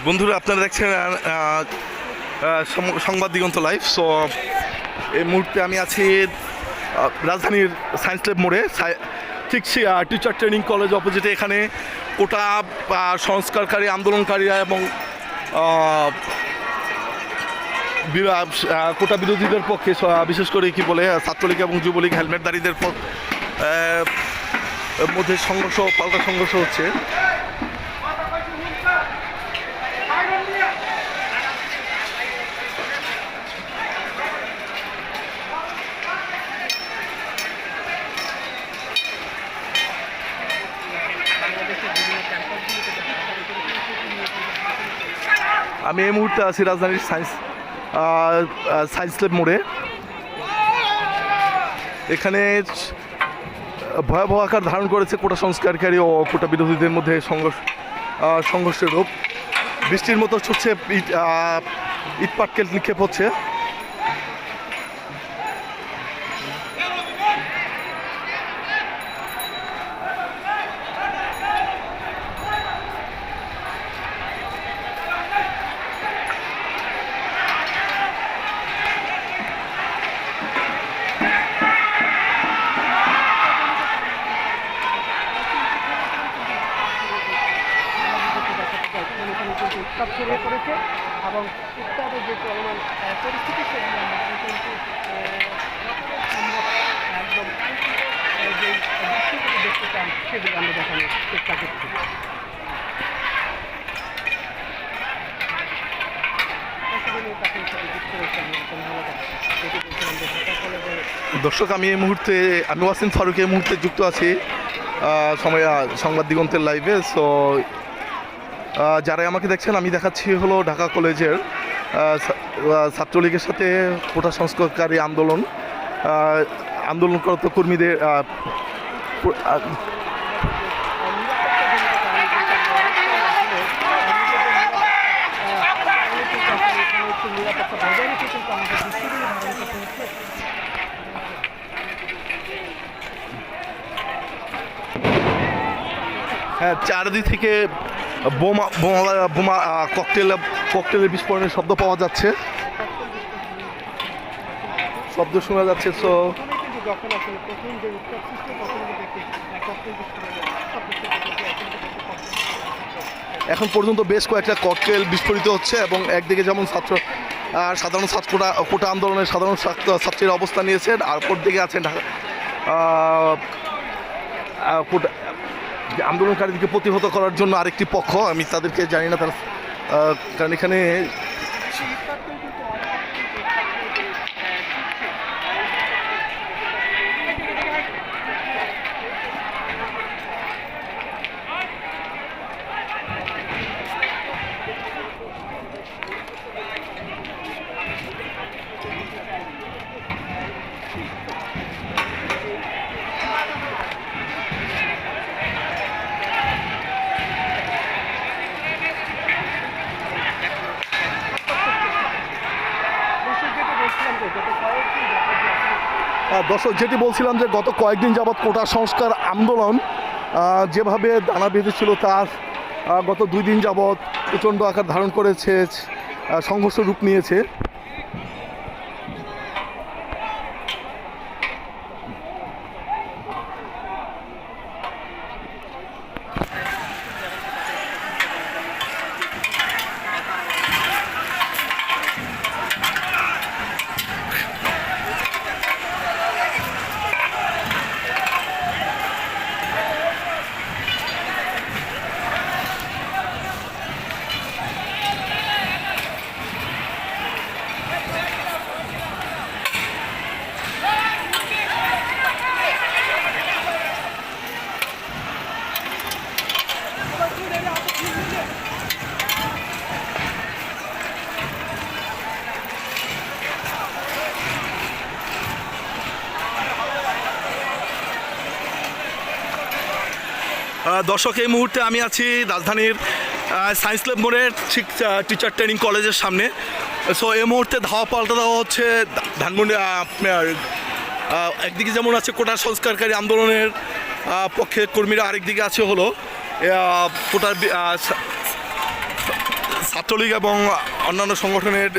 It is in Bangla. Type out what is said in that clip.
বন্ধুরা, আপনারা দেখছেন সংবাদ দিগন্ত লাইভ। সো এই মুহূর্তে আমি আছি রাজধানীর সায়েন্স ল্যাব মোড়ে, ঠিক টিচার ট্রেনিং কলেজ অপোজিটে। এখানে কোটা সংস্কারকারী আন্দোলনকারীরা এবং কোটা বিরোধীদের পক্ষে, বিশেষ করে কি বলে ছাত্রলীগ এবং যুবলীগ হেলমেটধারীদের মধ্যে পাল্টা সংঘর্ষ হচ্ছে। আমি এই মুহূর্তে আছি রাজধানীর সায়েন্স ল্যাব মোড়ে। এখানে ভয়াবহ আকার ধারণ করেছে কোটা সংস্কারকারী ও কোটা বিরোধীদের মধ্যে সংঘর্ষের রূপ। বৃষ্টির মতো ছুটছে, ইট পাটকেল নিক্ষেপ হচ্ছে। উত্তাপ ছড়িয়ে পড়েছে এবং উত্তাপের যে চলমান পরিস্থিতি সেগুলো আমরা কিন্তু একদম যে দৃশ্যগুলো দেখতে চান সেগুলো আমরা দেখানোর চেষ্টা করছি। দর্শক, আমি ওয়াসিম ফারুক এই মুহূর্তে যুক্ত আছি সংবাদ দিগন্তের লাইভে। সো যারা আমাকে দেখছেন, আমি দেখাচ্ছি হলো ঢাকা কলেজের ছাত্রলীগের সাথে কোটা সংস্কারকারী আন্দোলনরত কর্মীদের হ্যাঁ, চারদিক থেকে বোমা ককটেলের বিস্ফোরণের শব্দ পাওয়া যাচ্ছে, শব্দ শোনা যাচ্ছে। সো এখন পর্যন্ত বেশ কয়েকটা ককটেল বিস্ফোরিত হচ্ছে এবং একদিকে যেমন সাধারণ কোটা আন্দোলনের সাধারণ ছাত্রীরা অবস্থান নিয়েছেন, আর অপরদিকে আছেন আন্দোলনকারীদেরকে প্রতিহত করার জন্য আরেকটি পক্ষ। আমি তাদেরকে জানি না, কারণ এখানে দর্শক, যেটি বলছিলাম যে গত কয়েকদিন যাবৎ কোটা সংস্কার আন্দোলন যেভাবে দানা বেঁধেছিল, তার গত 2 দিন যাবৎ প্রচণ্ড আকার ধারণ করেছে, সংঘর্ষ রূপ নিয়েছে। দর্শক, এই মুহূর্তে আমি আছি রাজধানীর সায়েন্স ল্যাব মোড়ের ঠিক টিচার ট্রেনিং কলেজের সামনে। সো এই মুহূর্তে ধাওয়া পাল্টা দেওয়া হচ্ছে ধানমন্ডি। আপনার একদিকে যেমন আছে কোটা সংস্কারকারী আন্দোলনের পক্ষে কর্মীরা, আরেকদিকে আছে হলো কোটার ছাত্রলীগ এবং অন্যান্য সংগঠনের